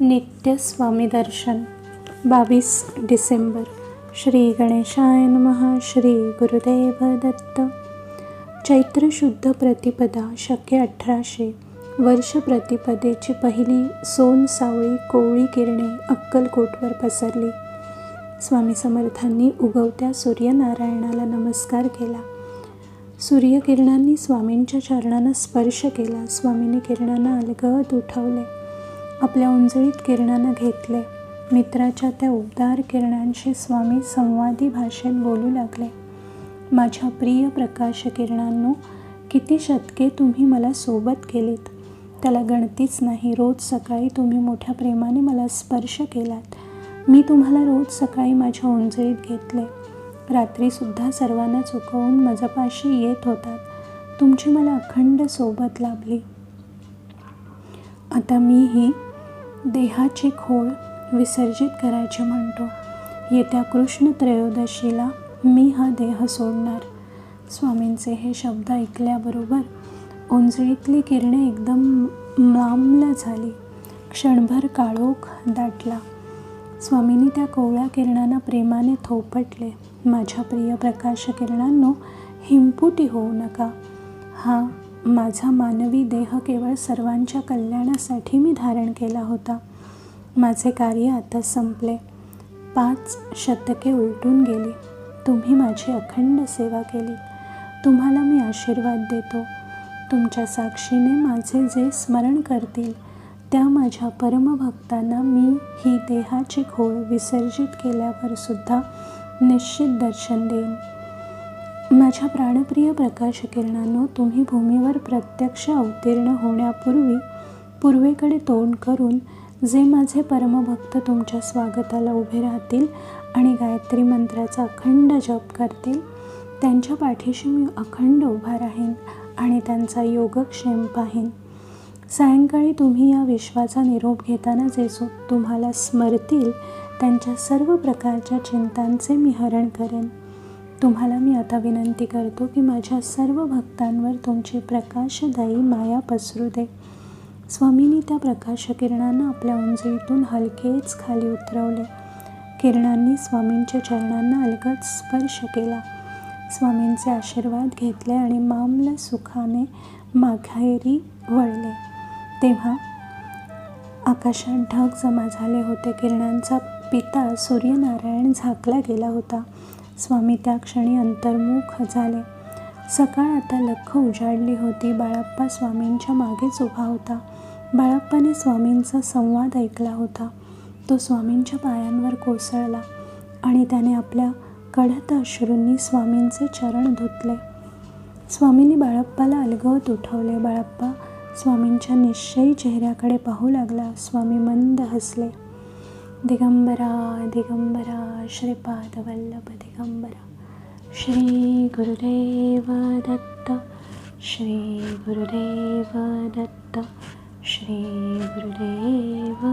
नित्य स्वामी दर्शन 22 डिसेंबर. श्री गणेशाय नमः. श्री गुरुदेव दत्त. चैत्र शुद्ध प्रतिपदा शके 1800. वर्ष प्रतिपदेची पहिली सोन सावळी कोवळी किरणे अक्कलकोटवर पसरली. स्वामी समर्थांनी उगवत्या सूर्यनारायणाला नमस्कार केला. सूर्यकिरणांनी स्वामींच्या चरणांना स्पर्श केला. स्वामींनी किरणांना अलगद उठवले, आपल्या उंजळीत किरणांना घेतले. मित्राच्या त्या उबदार किरणांशी स्वामी संवादी भाषेत बोलू लागले. माझ्या प्रिय प्रकाश किरणांनो, किती शतके तुम्ही मला सोबत केलीत, त्याला गणतीच नाही. रोज सकाळी तुम्ही मोठ्या प्रेमाने मला स्पर्श केलात. मी तुम्हाला रोज सकाळी माझ्या उंजळीत घेतले. रात्रीसुद्धा सर्वांना चुकवून माझ्यापाशी येत होतात. तुमची मला अखंड सोबत लाभली. आता मी ही देहाची खोड विसर्जित करायची म्हणतो. येत्या कृष्ण त्रयोदशीला मी हा देह सोडणार. स्वामींचे हे शब्द ऐकल्याबरोबर उंजळीतली किरणे एकदम म्लामला झाली. क्षणभर काळोख दाटला. स्वामींनी त्या कोवळ्या किरणांना प्रेमाने थोपटले. माझ्या प्रिय प्रकाश किरणांनो, हिमपुटी होऊ नका. हा माझा मानवी देह केवळ सर्वांच्या कल्याणासाठी मी धारण केला होता. माझे कार्य आता संपले. 5 शतके उलटून गेली. तुम्ही माझी अखंड सेवा केली. तुम्हाला मी आशीर्वाद देतो. तुमच्या साक्षीने माझे जे स्मरण करतील त्या माझ्या परमभक्तांना मी ही देहाची खोड विसर्जित केल्यावर सुद्धा निश्चित दर्शन देईन. माझ्या प्राणप्रिय प्रकाश किरणांनो, तुम्ही भूमीवर प्रत्यक्ष अवतीर्ण होण्यापूर्वी पूर्वेकडे तोंड करून जे माझे परमभक्त तुमच्या स्वागताला उभे राहतील आणि गायत्री मंत्राचा अखंड जप करतील, त्यांच्या पाठीशी मी अखंड उभा राहीन आणि त्यांचा योगक्षेम पाहीन. सायंकाळी तुम्ही या विश्वाचा निरोप घेताना जे तुम्हाला स्मरतील त्यांच्या सर्व प्रकारच्या चिंतांचे मी हरण करेन. तुम्हाला मी आता विनंती करतो की माझ्या सर्व भक्तांवर तुमची प्रकाशदायी माया पसरू दे. स्वामींनी त्या प्रकाश किरणांना आपल्या उंजळीतून हलकेच खाली उतरवले. किरणांनी स्वामींच्या चरणांना अलगद स्पर्श केला. स्वामींचे आशीर्वाद घेतले आणि मामला सुखाने माघारी वळले. तेव्हा आकाशात ढग जमा झाले होते. किरणांचा पिता सूर्यनारायण झाकला गेला होता. स्वामी त्या क्षणी अंतर्मुख झाले. सकाळ आता लख्ख उजाडली होती. बाळाप्पा स्वामींच्या मागेच उभा होता. बाळाप्पाने स्वामींचा संवाद ऐकला होता. तो स्वामींच्या पायांवर कोसळला आणि त्याने आपल्या कढत अश्रूंनी स्वामींचे चरण धुतले. स्वामींनी बाळाप्पाला अलगद उठवले. बाळाप्पा स्वामींच्या निश्चयी चेहऱ्याकडे पाहू लागला. स्वामी मंद हसले. दिगंबरा दिगंबरा श्रीपाद वल्लभ दिगंबरा. श्री गुरुदेव दत्त. श्री गुरुदेव दत्त. श्री गुरुदेव